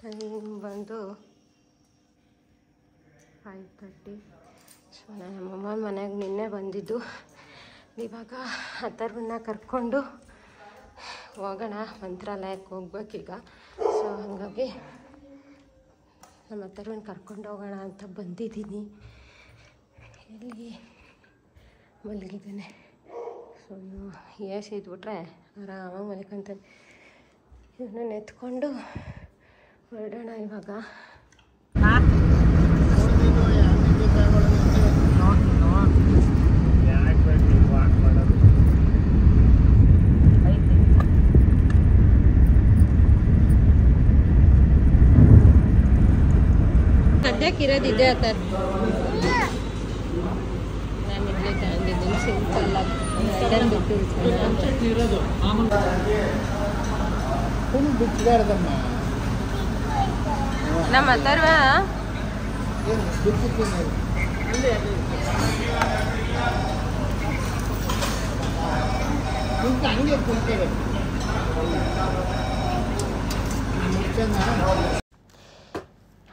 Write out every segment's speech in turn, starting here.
Time ಬಂದು 5:30. So ನಮ್ಮಮ್ಮ ಮನೆಗೆ ನಿನ್ನೆ ಬಂದಿದ್ದು. ಇವಾಗ ಅಥರ್ವನ್ನ ಕರ್ಕೊಂಡು ಹೋಗೋಣ, ಮಂತ್ರಾಲಯಕ್ಕೆ ಹೋಗ್ಬೇಕೀಗ. ಸೊ ಹಾಗಾಗಿ ನಮ್ಮ ಅಥರ್ವನ್ನ ಕರ್ಕೊಂಡು ಹೋಗೋಣ ಅಂತ ಬಂದಿದ್ದೀನಿ. ಎಲ್ಲಿ ಮಲಗಿದ್ದಾನೆ. ಸೊ ಏಸ್ ಇದ್ಬಿಟ್ರೆ ಆರಾಮಾಗಿ ಮಲ್ಕೊಂತಾನೆ. ಇವನ್ನ ಎತ್ಕೊಂಡು ಹೊರಡೋಣ ಇವಾಗ. ಸದ್ಯಕ್ಕೆ ಇರೋದಿದೆ ಆ ಥರ. ನಾನು ಇಲ್ಲೇ ತಗೊಂಡಿದ್ದೀನಿ ಸಿಂಪಲ್ ಆಗಿ ನಮ್ಮ Atharva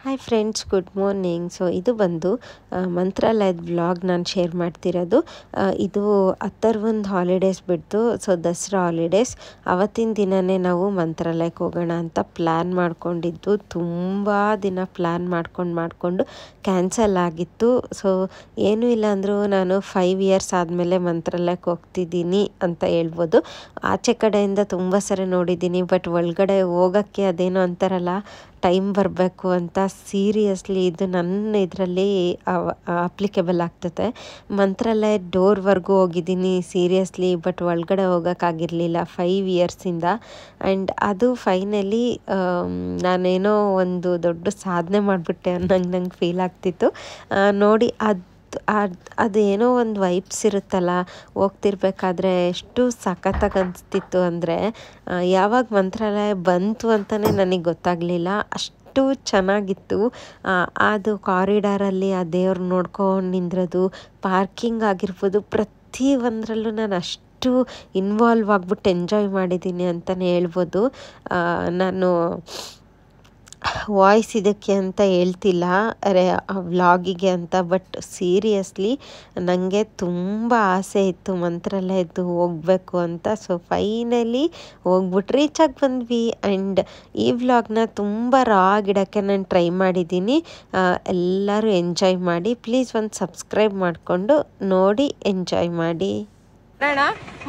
hi friends, good morning. So ಇದು ಬಂದು ಮಂತ್ರಾಲಯದ ವ್ಲಾಗ್ ನಾನು ಶೇರ್ ಮಾಡ್ತಿರೋದು. ಇದು ಅಥರ್ವಂದು ಹಾಲಿಡೇಸ್ ಬಿಡ್ತು. ಸೊ ದಸರಾ ಹಾಲಿಡೇಸ್ ಅವತ್ತಿನ ದಿನವೇ ನಾವು ಮಂತ್ರಾಲಯಕ್ಕೆ ಹೋಗೋಣ ಅಂತ ಪ್ಲ್ಯಾನ್ ಮಾಡ್ಕೊಂಡಿದ್ದು. ತುಂಬ ದಿನ ಪ್ಲ್ಯಾನ್ ಮಾಡಿಕೊಂಡು ಕ್ಯಾನ್ಸಲ್ ಆಗಿತ್ತು. ಸೊ ಏನೂ ಇಲ್ಲ ಅಂದರೂ ನಾನು 5 ಇಯರ್ಸ್ ಆದಮೇಲೆ ಮಂತ್ರಾಲಯಕ್ಕೆ ಹೋಗ್ತಿದ್ದೀನಿ ಅಂತ ಹೇಳ್ಬೋದು. ಆಚೆ ಕಡೆಯಿಂದ ತುಂಬ ಸರಿ ನೋಡಿದ್ದೀನಿ, ಬಟ್ ಒಳಗಡೆ ಹೋಗೋಕ್ಕೆ ಅದೇನೋ ಅಂತಾರಲ್ಲ, ಟೈಮ್ ಬರಬೇಕು ಅಂತ. ಸೀರಿಯಸ್ಲಿ ಇದು ನನ್ನ ಇದರಲ್ಲಿ ಅಪ್ಲಿಕೇಬಲ್ ಆಗ್ತದೆ. ಮಂತ್ರಾಲಯ ಡೋರ್ವರೆಗೂ ಹೋಗಿದ್ದೀನಿ ಸೀರಿಯಸ್ಲಿ, ಬಟ್ ಒಳಗಡೆ ಹೋಗೋಕ್ಕಾಗಿರಲಿಲ್ಲ 5 ಇಯರ್ಸಿಂದ. ಆ್ಯಂಡ್ ಅದು ಫೈನಲಿ ನಾನೇನೋ ಒಂದು ದೊಡ್ಡ ಸಾಧನೆ ಮಾಡಿಬಿಟ್ಟೆ ಅನ್ನಂಗೆ ಫೀಲ್ ಆಗ್ತಿತ್ತು. ನೋಡಿ ಅದೇನೋ ಒಂದು ವೈಬ್ಸ್ ಇರುತ್ತಲ್ಲ, ಹೋಗ್ತಿರ್ಬೇಕಾದ್ರೆ ಎಷ್ಟು ಸಖತ್ತಾಗಿ ಅನಿಸ್ತಿತ್ತು ಅಂದರೆ, ಯಾವಾಗ ಮಂತ್ರಾಲಯ ಬಂತು ಅಂತಲೇ ನನಗೆ ಗೊತ್ತಾಗಲಿಲ್ಲ, ಅಷ್ಟು ಚೆನ್ನಾಗಿತ್ತು. ಅದು ಕಾರಿಡಾರಲ್ಲಿ ಆ ದೇವ್ರು ನೋಡ್ಕೊಂಡು ನಿಂದ್ರದು, ಪಾರ್ಕಿಂಗ್ ಆಗಿರ್ಬೋದು, ಪ್ರತಿ ಒಂದರಲ್ಲೂ ನಾನು ಅಷ್ಟು ಇನ್ವಾಲ್ವ್ ಆಗಿಬಿಟ್ಟು ಎಂಜಾಯ್ ಮಾಡಿದ್ದೀನಿ ಅಂತಲೇ ಹೇಳ್ಬೋದು. ನಾನು ವಾಯ್ಸ್ ಇದಕ್ಕೆ ಅಂತ ಹೇಳ್ತಿಲ್ಲ, ವ್ಲಾಗಿಗೆ ಅಂತ, ಬಟ್ ಸೀರಿಯಸ್ಲಿ ನನಗೆ ತುಂಬ ಆಸೆ ಇತ್ತು ಮಂತ್ರಾಲಯದ್ದು ಹೋಗಬೇಕು ಅಂತ. ಸೊ ಫೈನಲಿ ಹೋಗ್ಬಿಟ್ಟು ರೀಚಾಗಿ ಬಂದ್ವಿ. ಆ್ಯಂಡ್ ಈ ವ್ಲಾಗ್ನ ತುಂಬ ರಾ ಆಗಿಡೋಕ್ಕೆ ನಾನು ಟ್ರೈ ಮಾಡಿದ್ದೀನಿ. ಎಲ್ಲರೂ ಎಂಜಾಯ್ ಮಾಡಿ. ಪ್ಲೀಸ್ ಒಂದು ಸಬ್ಸ್ಕ್ರೈಬ್ ಮಾಡಿಕೊಂಡು ನೋಡಿ ಎಂಜಾಯ್ ಮಾಡಿ.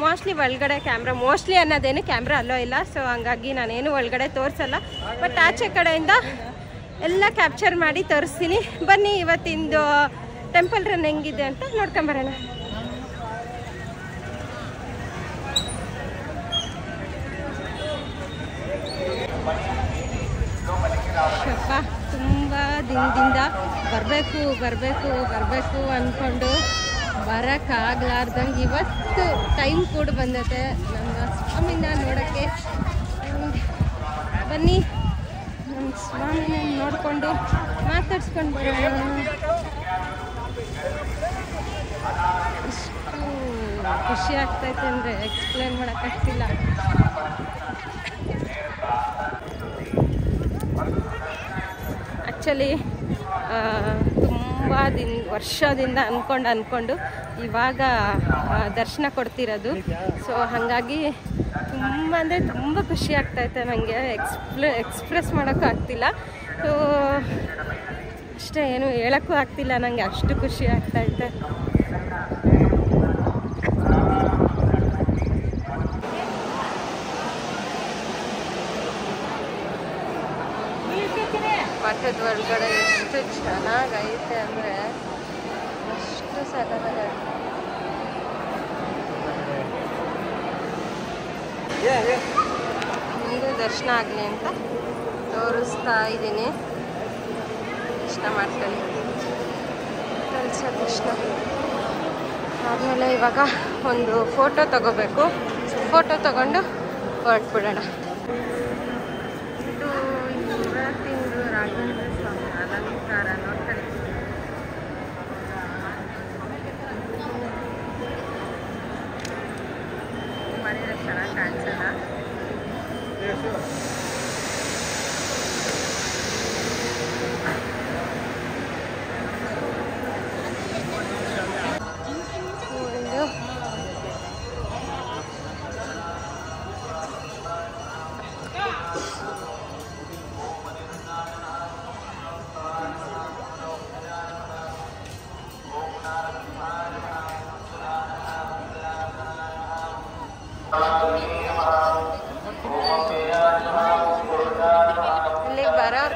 ಮೋಸ್ಟ್ಲಿ ಒಳಗಡೆ ಕ್ಯಾಮ್ರಾ ಮೋಸ್ಟ್ಲಿ ಅನ್ನೋದೇನು ಕ್ಯಾಮ್ರಾ ಅಲ್ಲೋ ಇಲ್ಲ. ಸೊ ಹಂಗಾಗಿ ನಾನೇನು ಒಳಗಡೆ ತೋರಿಸಲ್ಲ, ಬಟ್ ಆಚೆ ಕಡೆಯಿಂದ ಎಲ್ಲ ಕ್ಯಾಪ್ಚರ್ ಮಾಡಿ ತೋರಿಸ್ತೀನಿ. ಬನ್ನಿ ಇವತ್ತಿಂದು ಟೆಂಪಲ್ ರನ್ ಹೆಂಗಿದೆ ಅಂತ ನೋಡ್ಕೊಂಬರೋಣ. ಶಪ್ಪ ತುಂಬ ದಿನದಿಂದ ಬರಬೇಕು ಅಂದ್ಕೊಂಡು ಬರೋಕ್ಕಾಗ್ಲಾರ್ದಂಗೆ ಇವತ್ತು ಟೈಮ್ ಕೂಡ ಬಂದೈತೆ ನಮ್ಮ ಸ್ವಾಮಿನ ನೋಡೋಕ್ಕೆ. ಬನ್ನಿ ನಮ್ಮ ಸ್ವಾಮಿನ ನೋಡಿಕೊಂಡು ಮಾತಾಡ್ಸ್ಕೊಂಡು ಬರೋಣ. ಇಷ್ಟು ಖುಷಿ ಆಗ್ತೈತೆ ಅಂದರೆ ಎಕ್ಸ್ಪ್ಲೇನ್ ಮಾಡೋಕ್ಕಾಗ್ತಿಲ್ಲ. ಆ್ಯಕ್ಚುಲಿ ತುಂಬ ವರ್ಷದಿಂದ ಅಂದ್ಕೊಂಡು ಇವಾಗ ದರ್ಶನ ಕೊಡ್ತಿರೋದು. ಸೊ ಹಾಗಾಗಿ ತುಂಬ ಅಂದರೆ ತುಂಬ ಖುಷಿ ಆಗ್ತೈತೆ ನನಗೆ. ಎಕ್ಸ್ಪ್ರೆಸ್ ಮಾಡೋಕ್ಕೂ ಆಗ್ತಿಲ್ಲ. ಸೊ ಅಷ್ಟೇ, ಏನು ಹೇಳೋಕ್ಕೂ ಆಗ್ತಿಲ್ಲ ನನಗೆ, ಅಷ್ಟು ಖುಷಿ ಆಗ್ತೈತೆ. ಮಠದ ಒಳಗಡೆ ಎಷ್ಟು ಚೆನ್ನಾಗೈತೆ ಅಂದರೆ ಅಷ್ಟು ಸಖತ್ತಾಗೈತೆ. ನಿಮಗೂ ದರ್ಶನ ಆಗಲಿ ಅಂತ ತೋರಿಸ್ತಾ ಇದ್ದೀನಿ. ದರ್ಶನ ಮಾಡ್ಕೊಳ್ಳಿ. ಕೃಷ್ಣ ಆದಮೇಲೆ ಇವಾಗ ಒಂದು ಫೋಟೋ ತಗೋಬೇಕು. ಫೋಟೋ ತಗೊಂಡು ಹೊರಟ್ಬಿಡೋಣ. ಇದು ತಿಂಗಳು ರಾಘವೇಂದ್ರ ಸ್ವಾಮಿ ಅಲಂಕಾರ ನೋಡ್ಕೊಳ್ಳಿ. ಮಾಡಿದ್ರೆ ಚೆನ್ನಾಗಿ ಕಾಣಿಸಲ್ಲ.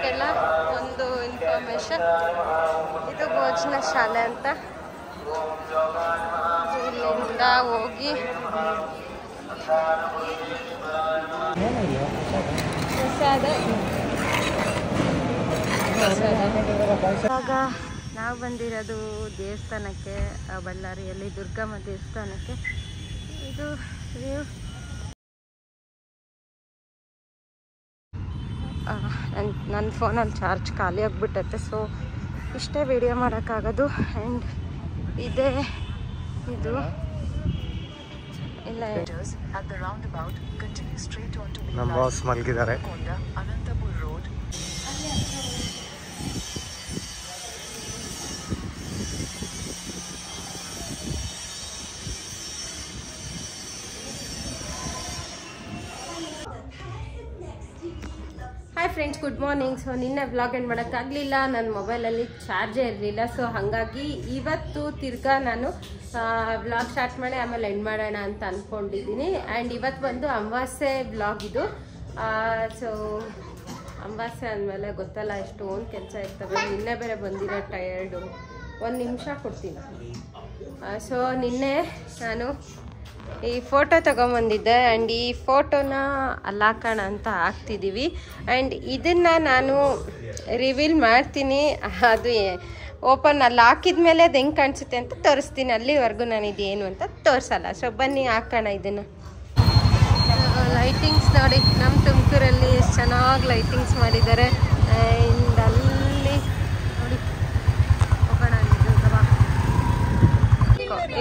ನಿಮಗೆಲ್ಲ ಒಂದು ಇನ್ಫಾರ್ಮೇಷನ್. ಇದು ಭೋಜನ ಶಾಲೆ ಅಂತ. ಇಲ್ಲಿಂದ ಹೋಗಿ ಇವಾಗ ನಾವು ಬಂದಿರೋದು ದೇವಸ್ಥಾನಕ್ಕೆ, ಬಳ್ಳಾರಿಯಲ್ಲಿ ದುರ್ಗಮ್ಮ ದೇವಸ್ಥಾನಕ್ಕೆ. ಇದು ವ್ಯೂ. ನನ್ನ ಫೋನಲ್ಲಿ ಚಾರ್ಜ್ ಖಾಲಿ ಆಗಿಬಿಟ್ಟೈತೆ, ಸೊ ಇಷ್ಟೇ ವಿಡಿಯೋ ಮಾಡೋಕ್ಕಾಗೋದು. ಆ್ಯಂಡ್ ಇದೇ ಇದು ಇಲ್ಲ, ನಮ್ಮ ಬಾಸ್ ಮಲಗಿದ್ದಾರೆ. Hi friends, good morning. So ನಿನ್ನೆ ವ್ಲಾಗ್ ಎಂಡ್ ಮಾಡೋಕ್ಕಾಗಲಿಲ್ಲ, ನನ್ನ ಮೊಬೈಲಲ್ಲಿ ಚಾರ್ಜೇ ಇರಲಿಲ್ಲ. ಸೊ ಹಾಗಾಗಿ ಇವತ್ತು ತಿರ್ಗಾ ನಾನು ವ್ಲಾಗ್ ಸ್ಟಾರ್ಟ್ ಮಾಡಿ ಆಮೇಲೆ ಎಂಡ್ ಮಾಡೋಣ ಅಂತ ಅಂದ್ಕೊಂಡಿದ್ದೀನಿ. ಆ್ಯಂಡ್ ಇವತ್ತು ಬಂದು ಅಮಾವಾಸ್ಯೆ ವ್ಲಾಗ್ ಇದು. ಸೊ ಅಮಾವಾಸ್ಯೆ ಅಂದಮೇಲೆ ಗೊತ್ತಲ್ಲ ಎಷ್ಟೊಂದು ಕೆಲಸ ಇರ್ತವೆ. ನಿನ್ನೆ ಬೇರೆ ಬಂದಿರೋ ಟಯರ್ಡು. ಒಂದು ನಿಮಿಷ ಕೊಡ್ತೀನಿ. ಸೊ ನಿನ್ನೆ ನಾನು ಈ ಫೋಟೋ ತೊಗೊಂಬಂದಿದ್ದೆ. ಆ್ಯಂಡ್ ಈ ಫೋಟೋನ ಅಲ್ಲಾಕೋಣ ಅಂತ ಹಾಕ್ತಿದ್ದೀವಿ. ಆ್ಯಂಡ್ ಇದನ್ನು ನಾನು ರಿವೀಲ್ ಮಾಡ್ತೀನಿ. ಅದು ಓಪನ್ ಅಲ್ಲಿ ಹಾಕಿದ ಮೇಲೆ ಅದು ಹೆಂಗೆ ಕಾಣಿಸುತ್ತೆ ಅಂತ ತೋರಿಸ್ತೀನಿ. ಅಲ್ಲಿವರೆಗೂ ನಾನು ಇದೇನು ಅಂತ ತೋರಿಸಲ್ಲ. ಸೊ ಬನ್ನಿ ಹಾಕೋಣ ಇದನ್ನು. ಲೈಟಿಂಗ್ಸ್ ನೋಡಿ, ನಮ್ಮ ತುಮಕೂರಲ್ಲಿ ಎಷ್ಟು ಚೆನ್ನಾಗಿ ಲೈಟಿಂಗ್ಸ್ ಮಾಡಿದ್ದಾರೆ. ಆ್ಯಂಡ್ ಅಲ್ಲಿ ನೋಡಿ ಹೋಗೋಣ.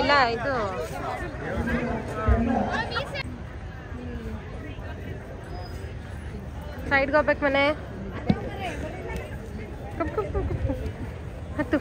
ಇಲ್ಲ ಇದು ಸೈಡ್ಗೆ ಹೋಗ್ಬೇಕು ಮನೆ. ಹತ್ತು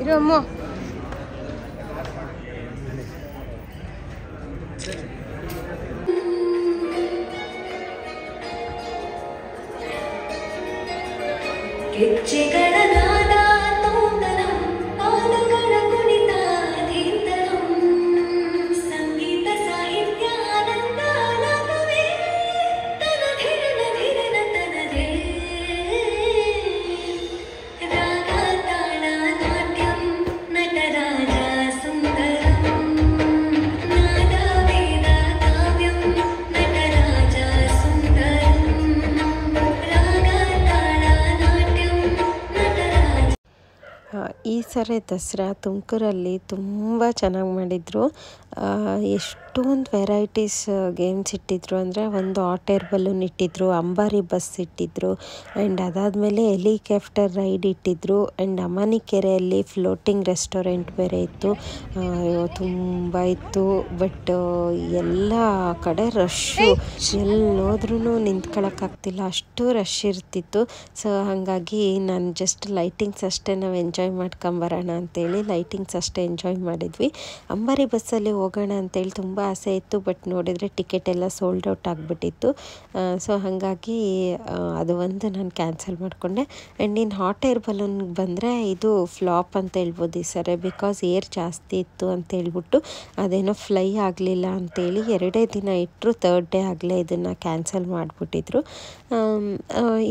ಇರಮ್ಮ. ಹೆಜ್ಜೆಗಳ ನಾದ ತೋಂದನಂ, ಪಾದಗಳ ಕುಣಿತ ಧೀಂತನಂ, ಸಂಗೀತ ಸಾಹಿತ್ಯ ಆನಂದ ಲಾಭವೇ ತನಧಿರನ ಧಿರನ ತನದೇ, ರಾಗ ತಾಳ ನಾಟ್ಯಂ ನಟರಾಜ ಸುಂದರಂ, ನಾದ ವೇದ ಕಾವ್ಯಂ ನಟರಾಜ ಸುಂದರಂ, ರಾಗ ತಾಳ ನಾಟ್ಯಂ ನಟರಾಜ. ಈ ಸರಿ ದಸರಾ ತುಮಕೂರಲ್ಲಿ ತುಂಬ ಚೆನ್ನಾಗಿ ಮಾಡಿದರು. ಎಷ್ಟೊಂದು ವೆರೈಟೀಸ್ ಗೇಮ್ಸ್ ಇಟ್ಟಿದ್ರು. ಅಂದರೆ ಒಂದು ಹಾಟ್ ಏರ್ ಬಲೂನ್ ಇಟ್ಟಿದ್ರು, ಅಂಬಾರಿ ಬಸ್ ಇಟ್ಟಿದ್ರು, ಆ್ಯಂಡ್ ಅದಾದಮೇಲೆ ಹೆಲಿಕಾಪ್ಟರ್ ರೈಡ್ ಇಟ್ಟಿದ್ರು. ಆ್ಯಂಡ್ ಅಮಾನಿಕೆರೆಯಲ್ಲಿ ಫ್ಲೋಟಿಂಗ್ ರೆಸ್ಟೋರೆಂಟ್ ಬೇರೆ ಇತ್ತು. ತುಂಬ ಇತ್ತು. ಬಟ್ ಎಲ್ಲ ಕಡೆ ರಶ್ಶು, ಎಲ್ಲೋದ್ರೂ ನಿಂತ್ಕೊಳ್ಳೋಕ್ಕಾಗ್ತಿಲ್ಲ, ಅಷ್ಟು ರಶ್ ಇರ್ತಿತ್ತು. ಸೊ ಹಾಗಾಗಿ ನಾನು ಜಸ್ಟ್ ಲೈಟಿಂಗ್ಸ್ ಅಷ್ಟೇ ನಾವು ಎಂಜಾಯ್ ಮಾಡ್ಕೊಂಬರೋಣ ಅಂತೇಳಿ ಲೈಟಿಂಗ್ಸ್ ಅಷ್ಟೇ ಎಂಜಾಯ್ ಮಾಡಿದ್ವಿ. ಅಂಬಾರಿ ಬಸ್ಸಲ್ಲಿ ಹೋಗೋಣ ಅಂತೇಳಿ ತುಂಬ ಆಸೆ ಇತ್ತು. ಬಟ್ ನೋಡಿದರೆ ಟಿಕೆಟ್ ಎಲ್ಲ ಸೋಲ್ಡ್ ಔಟ್ ಆಗಿಬಿಟ್ಟಿತ್ತು. ಸೊ ಹಾಗಾಗಿ ಅದು ಒಂದು ನಾನು ಕ್ಯಾನ್ಸಲ್ ಮಾಡಿಕೊಂಡೆ. ಆ್ಯಂಡ್ ಇನ್ನು ಹಾಟ್ ಏರ್ ಬಲೂನ್ಗೆ ಬಂದರೆ ಇದು ಫ್ಲಾಪ್ ಅಂತ ಹೇಳ್ಬೋದು ಈ ಸರಿ. ಬಿಕಾಸ್ ಏರ್ ಜಾಸ್ತಿ ಇತ್ತು ಅಂತ ಹೇಳ್ಬಿಟ್ಟು ಅದೇನೋ ಫ್ಲೈ ಆಗಲಿಲ್ಲ ಅಂತೇಳಿ 2 ದಿನ ಇಟ್ಟರು. 3rd ಡೇ ಆಗಲೇ ಇದನ್ನು ಕ್ಯಾನ್ಸಲ್ ಮಾಡಿಬಿಟ್ಟಿದ್ರು.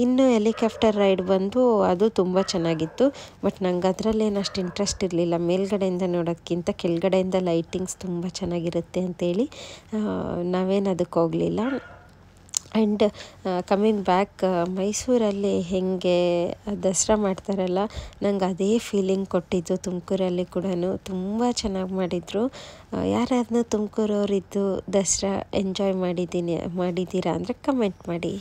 ಇನ್ನು ಹೆಲಿಕಾಪ್ಟರ್ ರೈಡ್ ಬಂದು ಅದು ತುಂಬ ಚೆನ್ನಾಗಿತ್ತು. ಬಟ್ ನಂಗೆ ಅದರಲ್ಲೇನು ಅಷ್ಟು ಇಂಟ್ರೆಸ್ಟ್ ಇರಲಿಲ್ಲ. ಮೇಲ್ಗಡೆಯಿಂದ ನೋಡೋದಕ್ಕಿಂತ ಕೆಳಗಡೆಯಿಂದ ಲೈಟಿಂಗ್ಸ್ ತುಂಬ ಚೆನ್ನಾಗಿರುತ್ತೆ ಅಂತೇಳಿ ನಾವೇನು ಅದಕ್ಕೆ ಹೋಗಲಿಲ್ಲ. ಆ್ಯಂಡ್ ಕಮಿಂಗ್ ಬ್ಯಾಕ್, ಮೈಸೂರಲ್ಲಿ ಹೇಗೆ ದಸರಾ ಮಾಡ್ತಾರಲ್ಲ, ನಂಗೆ ಅದೇ ಫೀಲಿಂಗ್ ಕೊಟ್ಟಿದ್ದು ತುಮಕೂರಲ್ಲಿ ಕೂಡ. ತುಂಬ ಚೆನ್ನಾಗಿ ಮಾಡಿದರು. ಯಾರಾದ್ರೂ ತುಮಕೂರವರಿದ್ದು ದಸರಾ ಎಂಜಾಯ್ ಮಾಡಿದ್ದೀರಾ ಅಂದರೆ ಕಮೆಂಟ್ ಮಾಡಿ.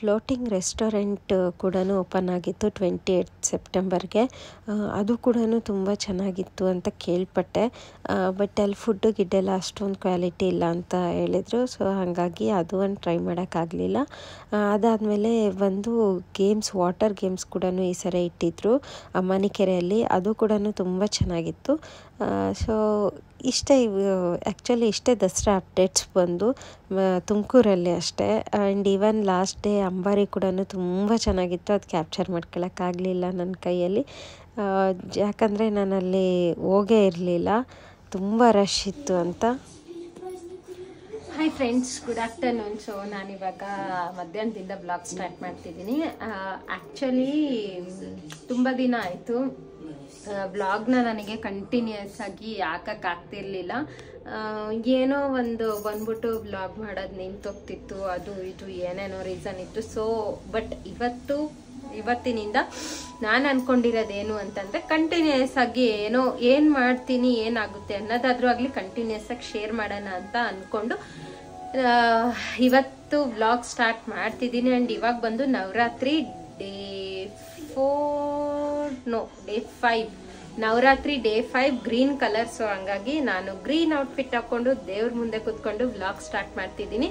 ಫ್ಲೋಟಿಂಗ್ ರೆಸ್ಟೋರೆಂಟ್ ಕೂಡ ಓಪನ್ ಆಗಿತ್ತು 28 ಸೆಪ್ಟೆಂಬರ್ಗೆ. ಅದು ಕೂಡ ತುಂಬ ಚೆನ್ನಾಗಿತ್ತು ಅಂತ ಕೇಳ್ಪಟ್ಟೆ. ಬಟ್ ಅಲ್ಲಿ ಫುಡ್ಡು ಗಿಡ್ಡೆಲ್ಲ ಅಷ್ಟೊಂದು ಕ್ವಾಲಿಟಿ ಇಲ್ಲ ಅಂತ ಹೇಳಿದರು. ಸೊ ಹಾಗಾಗಿ ಅದು ಒಂದು ಟ್ರೈ ಮಾಡೋಕ್ಕಾಗಲಿಲ್ಲ. ಅದಾದಮೇಲೆ ಒಂದು ಗೇಮ್ಸ್, ವಾಟರ್ ಗೇಮ್ಸ್ ಕೂಡ ಈ ಸರಿ ಇಟ್ಟಿದ್ರು ಮಣಿಕೆರೆಯಲ್ಲಿ. ಅದು ಕೂಡ ತುಂಬ ಚೆನ್ನಾಗಿತ್ತು. ಸೊ ಇಷ್ಟೇ ಆ್ಯಕ್ಚುಲಿ ಇಷ್ಟೇ ದಸರಾ ಅಪ್ಡೇಟ್ಸ್ ಬಂದು ತುಮಕೂರಲ್ಲಿ ಅಷ್ಟೇ. ಆ್ಯಂಡ್ ಈವನ್ ಲಾಸ್ಟ್ ಡೇ ಅಂಬಾರಿ ಕೂಡ ತುಂಬ ಚೆನ್ನಾಗಿತ್ತು. ಅದು ಕ್ಯಾಪ್ಚರ್ ಮಾಡ್ಕೊಳ್ಳೋಕ್ಕಾಗಲಿಲ್ಲ ನನ್ನ ಕೈಯಲ್ಲಿ, ಯಾಕಂದರೆ ನಾನಲ್ಲಿ ಹೋಗೇ ಇರಲಿಲ್ಲ, ತುಂಬ ರಶ್ ಇತ್ತು ಅಂತ. Hi friends, good afternoon. So ನಾನಿವಾಗ ಮಧ್ಯಾಹ್ನದಿಂದ ಬ್ಲಾಗ್ ಸ್ಟಾರ್ಟ್ ಮಾಡ್ತಿದ್ದೀನಿ. ಆ್ಯಕ್ಚುಲಿ ತುಂಬ ದಿನ ಆಯಿತು ಬ್ಲಾಗ್ನ ನನಗೆ ಕಂಟಿನ್ಯೂಸ್ ಆಗಿ ಹಾಕಕ್ಕಾಗ್ತಿರ್ಲಿಲ್ಲ. ಏನೋ ಒಂದು ಬಂದ್ಬಿಟ್ಟು ಬ್ಲಾಗ್ ಮಾಡೋದು ನಿಂತೋಗ್ತಿತ್ತು, ಅದು ಇದು ಏನೇನೋ ರೀಸನ್ ಇತ್ತು. ಸೊ ಬಟ್ ಇವತ್ತಿನಿಂದ ನಾನು ಅಂದ್ಕೊಂಡಿರೋದೇನು ಅಂತಂದರೆ ಕಂಟಿನ್ಯೂಸ್ ಆಗಿ ಏನು ಮಾಡ್ತೀನಿ, ಏನಾಗುತ್ತೆ ಅನ್ನೋದಾದ್ರೂ ಆಗಲಿ ಕಂಟಿನ್ಯೂಸ್ ಆಗಿ ಶೇರ್ ಮಾಡೋಣ ಅಂತ ಅಂದ್ಕೊಂಡು ಇವತ್ತು ವ್ಲಾಗ್ ಸ್ಟಾರ್ಟ್ ಮಾಡ್ತಿದ್ದೀನಿ. ಆ್ಯಂಡ್ ಇವಾಗ ಬಂದು Navaratri day 5 Navaratri day 5 green colour. So ಹಂಗಾಗಿ ನಾನು ಗ್ರೀನ್ ಔಟ್ಫಿಟ್ ಹಾಕೊಂಡು ದೇವ್ರ ಮುಂದೆ ಕೂತ್ಕೊಂಡು ವ್ಲಾಗ್ ಸ್ಟಾರ್ಟ್ ಮಾಡ್ತಿದ್ದೀನಿ.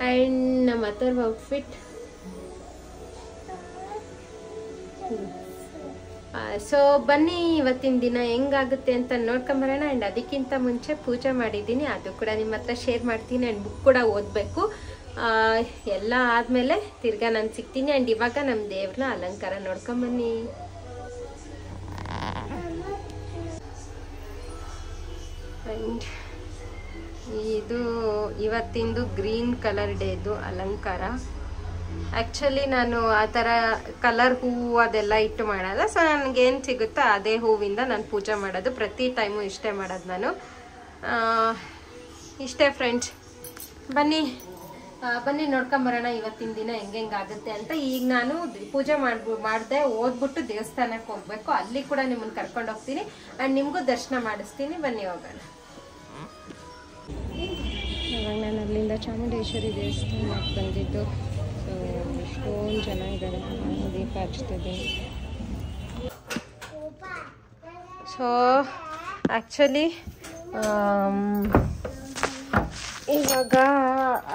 ಆ್ಯಂಡ್ ನಮ್ಮ ಅದರ್ ಔಟ್ಫಿಟ್ ಸೊ ಬನ್ನಿ ಇವತ್ತಿನ ದಿನ ಹೆಂಗಾಗುತ್ತೆ ಅಂತ ನೋಡ್ಕೊಂಬರೋಣ. ಆ್ಯಂಡ್ ಅದಕ್ಕಿಂತ ಮುಂಚೆ ಪೂಜೆ ಮಾಡಿದ್ದೀನಿ, ಅದು ಕೂಡ ನಿಮ್ಮ ಹತ್ರ ಶೇರ್ ಮಾಡ್ತೀನಿ. ಆ್ಯಂಡ್ ಬುಕ್ ಕೂಡ ಓದಬೇಕು. ಎಲ್ಲ ಆದಮೇಲೆ ತಿರ್ಗಾ ನಾನು ಸಿಗ್ತೀನಿ. ಆ್ಯಂಡ್ ಇವಾಗ ನಮ್ಮ ದೇವ್ರನ್ನ ಅಲಂಕಾರ ನೋಡ್ಕೊಂಬನ್ನಿ. ಆ್ಯಂಡ್ ಇದು ಇವತ್ತಿಂದು ಗ್ರೀನ್ ಕಲರ್ ಡೇದು ಅಲಂಕಾರ. ಆ್ಯಕ್ಚುಲಿ ನಾನು ಆ ಥರ ಕಲರ್ ಹೂವು ಅದೆಲ್ಲ ಇಟ್ಟು ಮಾಡಲ್ಲ. ಸೊ ನನಗೇನು ಸಿಗುತ್ತೋ ಅದೇ ಹೂವಿಂದ ನಾನು ಪೂಜೆ ಮಾಡೋದು. ಪ್ರತಿ ಟೈಮು ಇಷ್ಟೇ ಮಾಡೋದು ನಾನು. ಇಷ್ಟೇ ಫ್ರೆಂಡ್ಸ್, ಬನ್ನಿ ನೋಡ್ಕೊಂಬರೋಣ ಇವತ್ತಿನ ದಿನ ಹೆಂಗಾಗುತ್ತೆ ಅಂತ. ಈಗ ನಾನು ಪೂಜೆ ಮಾಡಿದೆ, ಓದ್ಬಿಟ್ಟು ದೇವಸ್ಥಾನಕ್ಕೆ ಹೋಗ್ಬೇಕು. ಅಲ್ಲಿ ಕೂಡ ನಿಮ್ಮನ್ನು ಕರ್ಕೊಂಡು ಹೋಗ್ತೀನಿ ಆ್ಯಂಡ್ ನಿಮಗೂ ದರ್ಶನ ಮಾಡಿಸ್ತೀನಿ. ಬನ್ನಿ ಹೋಗೋಣ. ಇವಾಗ ನಾನು ಅಲ್ಲಿಂದ ಚಾಮುಂಡೇಶ್ವರಿ ದೇವಸ್ಥಾನಕ್ಕೆ ಬಂದಿದ್ದು. ಸೊ ಎಷ್ಟೊಂದು ಜನ ಇದ್ದಾರೆ, ದೀಪ ಹಚ್ತಿದ್ದೀನಿ. ಸೊ ಆ್ಯಕ್ಚುಲಿ ಇವಾಗ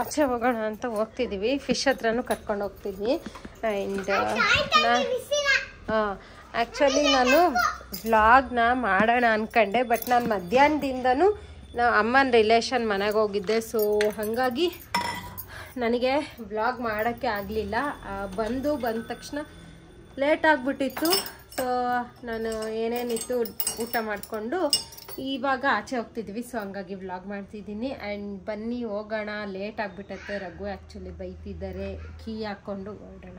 ಆಚೆ ಹೋಗೋಣ ಅಂತ ಹೋಗ್ತಿದ್ದೀವಿ. ಫಿಶ್ ಹತ್ರನೂ ಕರ್ಕೊಂಡು ಹೋಗ್ತಿದ್ವಿ. ಆ್ಯಂಡ್ ಆ್ಯಕ್ಚುಲಿ ನಾನು ವ್ಲಾಗ್ನ ಮಾಡೋಣ ಅಂದ್ಕೊಂಡೆ, ಬಟ್ ನಾನು ಮಧ್ಯಾಹ್ನದಿಂದನೂ ಅಮ್ಮನ ರಿಲೇಷನ್ ಮನೆಗೆ ಹೋಗಿದ್ದೆ. ಸೊ ಹಾಗಾಗಿ ನನಗೆ ವ್ಲಾಗ್ ಮಾಡೋಕ್ಕೆ ಆಗಲಿಲ್ಲ. ಬಂದ ತಕ್ಷಣ ಲೇಟ್ ಆಗಿಬಿಟ್ಟಿತ್ತು. ಸೊ ನಾನು ಏನೇನಿತ್ತು ಊಟ ಮಾಡಿಕೊಂಡು ಇವಾಗ ಆಚೆ ಹೋಗ್ತಿದ್ವಿ. ಸೊ ಹಂಗಾಗಿ ವ್ಲಾಗ್ ಮಾಡ್ತಿದ್ದೀನಿ. ಆ್ಯಂಡ್ ಬನ್ನಿ ಹೋಗೋಣ, ಲೇಟ್ ಆಗಿಬಿಟ್ಟತ್ತೆ. ರಘು ಆ್ಯಕ್ಚುಲಿ ಬೈತಿದ್ದಾರೆ, ಕೀ ಹಾಕ್ಕೊಂಡು ಹೊರಡೋಣ.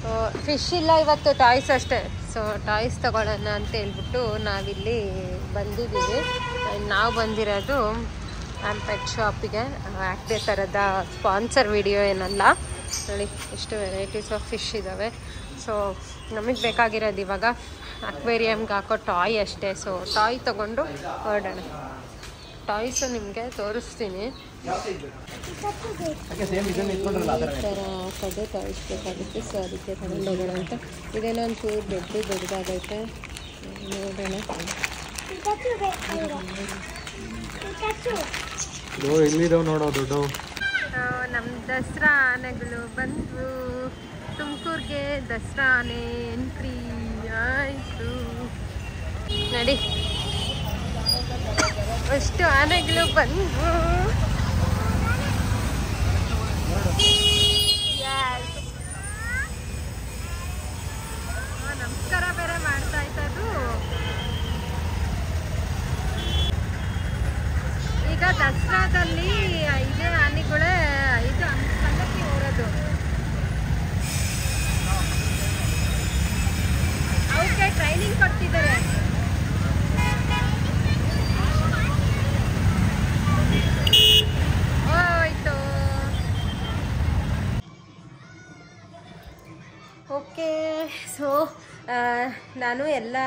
ಸೊ ಫಿಶ್ ಇಲ್ಲ ಇವತ್ತು, ಟಾಯ್ಸ್ ಅಷ್ಟೇ. ಸೊ ಟಾಯ್ಸ್ ತೊಗೊಳ್ಳೋಣ ಅಂತ ಹೇಳ್ಬಿಟ್ಟು ನಾವಿಲ್ಲಿ ಬಂದಿದ್ದೀವಿ. ಆ್ಯಂಡ್ ನಾವು ಬಂದಿರೋದು ಪೆಟ್ ಶಾಪಿಗೆ. ಅದೇ ಥರದ ಸ್ಪಾನ್ಸರ್ ವಿಡಿಯೋ ಏನಲ್ಲ. ನೋಡಿ ಎಷ್ಟು ವೆರೈಟೀಸ್ ಆಫ್ ಫಿಶ್ ಇದ್ದಾವೆ. ಸೊ ನಮಗೆ ಬೇಕಾಗಿರೋದು ಇವಾಗ ಅಕ್ವೇರಿಯಮ್ಗೆ ಹಾಕೋ ಟಾಯ್ ಅಷ್ಟೇ. ಸೊ ಟಾಯ್ ತೊಗೊಂಡು ಹೊರಡೋಣ. ಟಾಯ್ಸು ನಿಮಗೆ ತೋರಿಸ್ತೀನಿ. ಈ ಥರ ಹಾಕೋದು ಟಾಯ್ಸ್ ಬೇಕಾಗುತ್ತೆ. ಸೊ ಅದಕ್ಕೆ ತಗೊಂಡು ಹೋಗೋಣ ಅಂತ. ಇದೇನೋ ಒಂದು ಚೂರು ದೊಡ್ಡದಾಗೈತೆ, ನೋಡೋಣ. ಎಲ್ಲಿದಾವೆ ನೋಡೋ ದೊಡ್ಡವು. ನಮ್ಮ ದಸರಾ ಆನೆಗಳು ಬಂದ್ವು. ತುಮಕೂರಿಗೆ ದಸರಾ ಆನೆ ಎಂಟ್ರಿ ಆಯಿತು. ನೋಡಿ ಅಷ್ಟು ಆನೆಗಳು ಬಂದ್ವು. ನಮಸ್ಕಾರ ಬೇರೆ ಮಾಡ್ತಾ ಇದ್ದದು. ಈಗ ದಸರಾದಲ್ಲಿ ಇದೇ ಆನೆಗಳೇ ಇದು ಸಂಗತಿ ಹೊರೋದು. ಅವಕ್ಕೆ ಟ್ರೈನಿಂಗ್ ಕೊಡ್ತಿದ್ದಾರೆ. ಹೋಯ್ತು. ಓಕೆ. ಸೊ ನಾನು ಎಲ್ಲ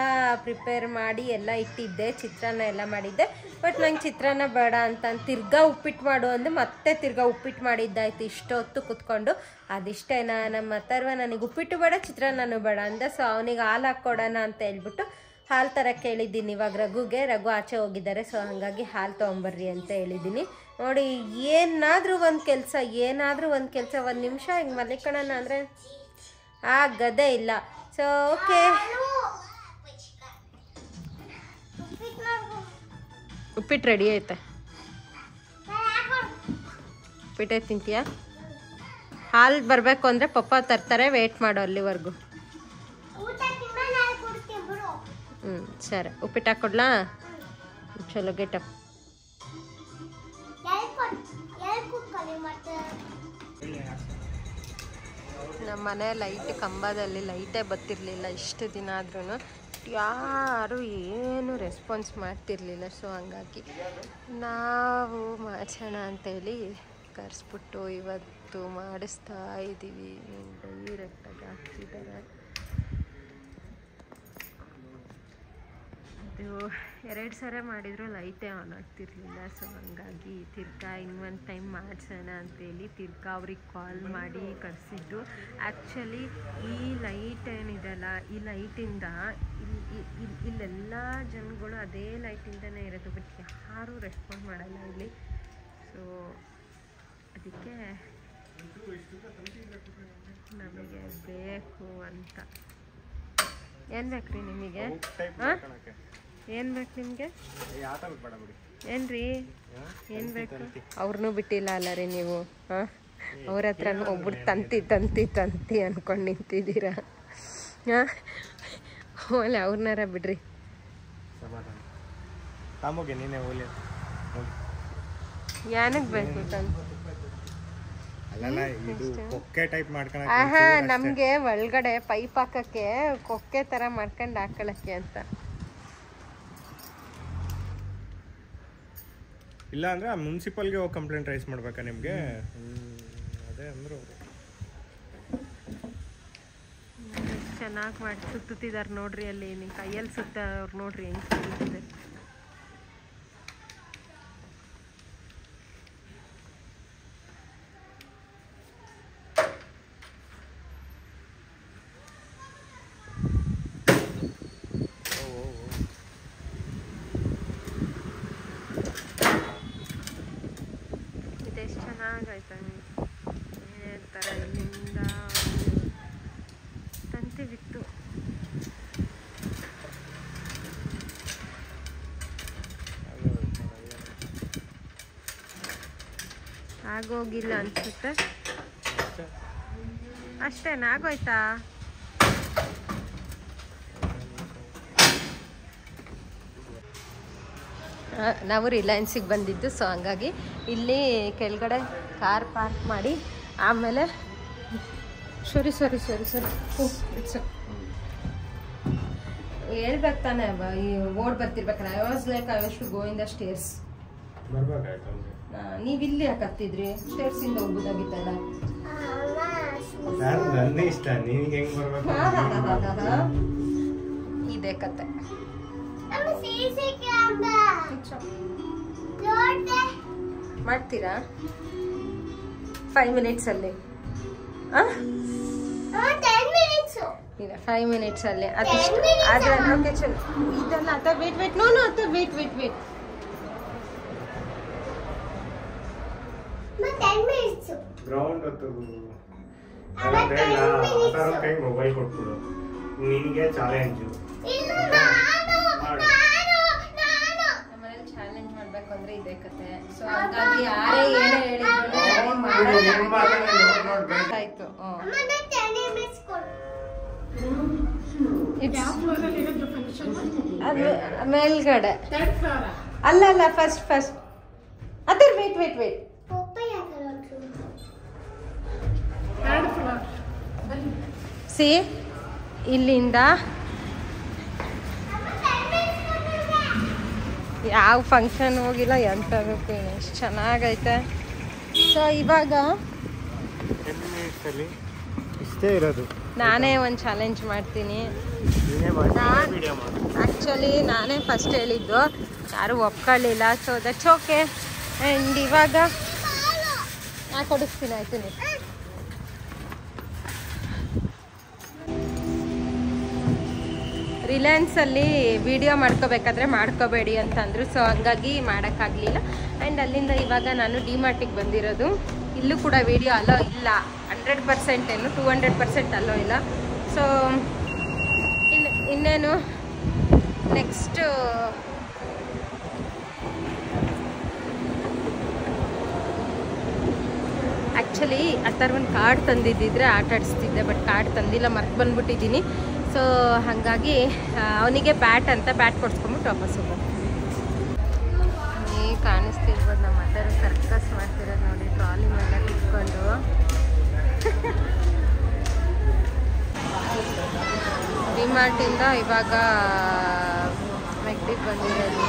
ಪ್ರಿಪೇರ್ ಮಾಡಿ ಎಲ್ಲ ಇಟ್ಟಿದ್ದೆ, ಚಿತ್ರಾನ್ನ ಎಲ್ಲ ಮಾಡಿದ್ದೆ. ಬಟ್ ನಂಗೆ ಚಿತ್ರಾನ್ನ ಬೇಡ ಅಂತ ತಿರ್ಗಾ ಉಪ್ಪಿಟ್ಟು ಮಾಡು ಅಂದು ಮತ್ತೆ ತಿರ್ಗಾ ಉಪ್ಪಿಟ್ಟು ಮಾಡಿದ್ದಾಯ್ತು ಇಷ್ಟೊತ್ತು ಕುತ್ಕೊಂಡು. ಅದಿಷ್ಟೇನಾ ನಮ್ಮ ಅಥರ್ವ ನನಗೆ ಉಪ್ಪಿಟ್ಟು ಬೇಡ ಚಿತ್ರಾನ್ನನೂ ಬೇಡ ಅಂದ. ಸೊ ಅವನಿಗೆ ಹಾಲು ಹಾಕ್ಕೊಡೋಣ ಅಂತ ಹೇಳ್ಬಿಟ್ಟು ಹಾಲು ತರಕ್ಕೆ ಹೇಳಿದ್ದೀನಿ ಇವಾಗ ರಘುಗೆ. ರಘು ಆಚೆ ಹೋಗಿದ್ದಾರೆ, ಸೊ ಹಾಗಾಗಿ ಹಾಲು ತೊಗೊಂಬರ್ರಿ ಅಂತ ಹೇಳಿದ್ದೀನಿ. ನೋಡಿ ಏನಾದರೂ ಒಂದು ಕೆಲಸ ಒಂದು ನಿಮಿಷ ಹಿಂಗೆ ಮಲಿಕಣನ ಅಂದರೆ ಆಗದೇ ಇಲ್ಲ. ಸೊ ಓಕೆ, ಉಪ್ಪಿಟ್ಟು ರೆಡಿ ಐತೆ. ಉಪ್ಪಿಟ್ಟೆ ತಿಂತೀಯಾ? ಹಾಲು ಬರಬೇಕು ಅಂದರೆ ಪಪ್ಪ ತರ್ತಾರೆ, ವೇಟ್ ಮಾಡು ಅಲ್ಲಿವರೆಗೂ. ಸರಿ, ಉಪ್ಪಿಟ್ಟು ಹಾಕ್ಕೊಡ್ಲಾ? ಚಲೋ ಗೆಟಪ್. ನಮ್ಮ ಮನೆ ಲೈಟ್ ಕಂಬದಲ್ಲಿ ಲೈಟೇ ಬತ್ತಿರಲಿಲ್ಲ ಇಷ್ಟು ದಿನ ಆದ್ರೂ, ಯಾರು ಏನು ರೆಸ್ಪಾನ್ಸ್ ಮಾಡ್ತಿರ್ಲಿಲ್ಲ. ಸೊ ಹಂಗಾಗಿ ನಾವು ಮಾಡಿಸೋಣ ಅಂತೇಳಿ ಕರೆಸ್ಬಿಟ್ಟು ಇವತ್ತು ಮಾಡಿಸ್ತಾ ಇದ್ದೀವಿ. ಡೈರೆಕ್ಟಾಗಿ ಹಾಕ್ತಿದ್ದಾರೆ. ಅದು 2 ಸಲ ಮಾಡಿದ್ರು ಲೈಟೇ ಆನ್ ಆಗ್ತಿರ್ಲಿಲ್ಲ. ಸೊ ಹಂಗಾಗಿ ತಿರ್ಗಾ ಇನ್ನೊಂದು ಟೈಮ್ ಮಾಡಿಸೋಣ ಅಂತೇಳಿ ತಿರ್ಗಾ ಅವ್ರಿಗೆ ಕಾಲ್ ಮಾಡಿ ಕರೆಸಿದ್ದು. ಆ್ಯಕ್ಚುಲಿ ಈ ಲೈಟ್ ಏನಿದೆಲ್ಲ, ಈ ಲೈಟಿಂದ ಇಲ್ಲೆಲ್ಲ ಜನಗಳು ಅದೇ ಲೈಟಿಂದನೇ ಇರೋದು, ಬಟ್ ಯಾರೂ ರೆಸ್ಪಾಂಡ್ ಮಾಡಲ್ಲ ಇಲ್ಲಿ. ಸೊ ಅದಕ್ಕೆ ನಮಗೆ ಬೇಕು ಅಂತ. ಏನು ಬೇಕು ರೀ ನಿಮಗೆ? ಹಾಂ, ಏನು ಬೇಕು ನಿಮಗೆ? ಏನ್ರಿ ಏನು ಬೇಕು? ಅವ್ರನ್ನೂ ಬಿಟ್ಟಿಲ್ಲ ಅಲ್ಲ ರೀ ನೀವು. ಹಾಂ, ಅವ್ರ ಹತ್ರನೂ ಒಬ್ಬರು ತಂತಿ ಅಂದ್ಕೊಂಡು ನಿಂತಿದ್ದೀರಾ. ಹಾಂ, ಓಲೆ ಅವ್ರನ್ನಾರ ಬಿಡ್ರಿ. ಏನಕ್ಕೆ ಬೇಕು ನಮಗೆ ಒಳಗಡೆ ಪೈಪ್ ಹಾಕಕ್ಕೆ ಕೊಕ್ಕೆ ತರ ಮಾಡ್ಕೊಂಡು ಹಾಕೊಳಕ್ಕೆ ಅಂತ. ಇಲ್ಲ ಅಂದ್ರೆ ಮುನ್ಸಿಪಲ್ಗೆ ಹೋಗಿ ಕಂಪ್ಲೇಂಟ್ ರೈಸ್ ಮಾಡ್ಬೇಕಾ ನಿಮ್ಗೆ? ಅದೇ ಅಂದ್ರು. ಚೆನ್ನಾಗಿ ಮಾಡಿ ಸುತ್ತಿದ್ದಾರೆ ನೋಡ್ರಿ, ಅಲ್ಲಿ ನಿಮ್ಮ ಕೈಯಲ್ಲಿ ಸುತ್ತ ಅವ್ರು ನೋಡ್ರಿ ಹೆಂಗೆ ಸುತ್ತಿದೆ. ಇದೆಷ್ಟು ಚೆನ್ನಾಗಾಯ್ತಾ ಈ ಥರ ಇಲ್ಲಿಂದ ತಂತಿ ಬಿತ್ತು. ಆಗೋಗಿಲ್ಲ ಅನ್ಸುತ್ತೆ. ಅಷ್ಟೇನಾ? ಆಗೋಯ್ತಾ? ನಾವು ರಿಲಯನ್ಸಿಗೆ ಬಂದಿದ್ದು. ಸೊ ಹಂಗಾಗಿ ಇಲ್ಲಿ ಕೆಳಗಡೆ ಕಾರ್ ಪಾರ್ಕ್ ಮಾಡಿ ಆಮೇಲೆ ಸರಿ ಹೇಳ್ಬೇಕು ತಾನೆ, ಈ ಓಡ್ ಬರ್ತಿರ್ಬೇಕಲ್ಲ. I was like I was to go in the stairs. ನೀವು ಇಲ್ಲಿ ಯಾಕೆ ಹತ್ತಿದ್ರಿ? ಸ್ಟೇರ್ಸ್ ಇಂದ ಹೋಗ್ಬೋದಾಗಿತ್ತಲ್ಲ. ಇದೇ ಕತೆ. ಮಾಡ್ತೀರಾ 5 ಮಿನಿಟ್ಸ್ ಅಲ್ಲಿ? 5 ಮಿನಿಟ್ಸ್ ಅಲ್ಲಿ ಅದಿಷ್ಟು ಆದ್ರೆ ಓಕೆ ಚಲೋ. ಇದೆಲ್ಲ ಅತ್ತ ವೇಟ್ ನೋ ಅತ್ತ ವೇಟ್ ಗ್ರೌಂಡ್ ಮೊಬೈಲ್ ಕೊಟ್ಬಿಡು, ನಿನಗೆ ಚಾಲೆಂಜ್. ನಮ್ಮನೇಲಿ ಚಾಲೆಂಜ್ ಮಾಡ್ಬೇಕು ಅಂದ್ರೆ ಇದೇ ಕತೆ. ಸೊ ಹಾಗಾಗಿ ಯಾರೇ ಏನೇ ಹೇಳಿದ್ರು ಆಯ್ತು. ಮೇಲ್ಗಡೆ ಅಲ್ಲ ಫಸ್ಟ್ ಅದ್ರ ವೇಟ್ ಸಿ ಇಲ್ಲಿಂದ ಯಾವ ಫಂಕ್ಷನ್ ಹೋಗಿಲ್ಲ, ಎಂಥದಕ್ಕೂ ಎಷ್ಟು ಚೆನ್ನಾಗೈತೆ. ಸೊ ಇವಾಗ ಇಷ್ಟೇ ಇರೋದು. ನಾನೇ ಒಂದು ಚಾಲೆಂಜ್ ಮಾಡ್ತೀನಿ. ಆ್ಯಕ್ಚುಲಿ ನಾನೇ ಫಸ್ಟ್ ಹೇಳಿದ್ದು, ಯಾರೂ ಒಪ್ಕೊಳ್ಳಿಲ್ಲ. So that's okay. ಆ್ಯಂಡ್ ಇವಾಗ ಕೊಡಿಸ್ತೀನಿ, ಆಯ್ತು. ನೀವು ರಿಲಯನ್ಸಲ್ಲಿ ವಿಡಿಯೋ ಮಾಡ್ಕೋಬೇಕಾದ್ರೆ ಮಾಡ್ಕೋಬೇಡಿ ಅಂತಂದರು. ಸೊ ಹಂಗಾಗಿ ಮಾಡೋಕ್ಕಾಗಲಿಲ್ಲ. ಆ್ಯಂಡ್ ಅಲ್ಲಿಂದ ಇವಾಗ ನಾನು ಡಿಮಾರ್ಟಿಗೆ ಬಂದಿರೋದು. ಇಲ್ಲೂ ಕೂಡ ವಿಡಿಯೋ ಅಲೋ ಇಲ್ಲ, 100% ಏನು 200% ಅಲೋ ಇಲ್ಲ. ಸೊ ಇನ್ನೇನು ನೆಕ್ಸ್ಟು ಆ್ಯಕ್ಚುಲಿ ಆ ಥರ ಒಂದು ಕಾರ್ಡ್ ತಂದಿದ್ದಿದ್ರೆ ಆಟ ಆಡಿಸ್ತಿದ್ದೆ, ಬಟ್ ಕಾರ್ಡ್ ತಂದಿಲ್ಲ, ಮರ್ತು ಬಂದ್ಬಿಟ್ಟಿದ್ದೀನಿ. ಸೊ ಹಾಗಾಗಿ ಅವನಿಗೆ ಬ್ಯಾಟ್ ಅಂತ ಬ್ಯಾಟ್ ಕೊಡ್ಸ್ಕೊಂಬಿಟ್ಟು ವಾಪಸ್ ಹೋಗೋ. ಈ ಕಾಣಿಸ್ತಿರ್ಬೋದು ನಮ್ಮ ಅದರ ಸರ್ಕಸ್ ಮಾಡ್ತಿರೋದು ನೋಡಿ, ಟ್ರಾಲಿ ಮೇಲೆ ಕುತ್ಕೊಂಡು. ಡಿಮಾರ್ಟಿಂದ ಇವಾಗ ಮೆಗ್ಡಿಗೆ ಬಂದಿರೋದು.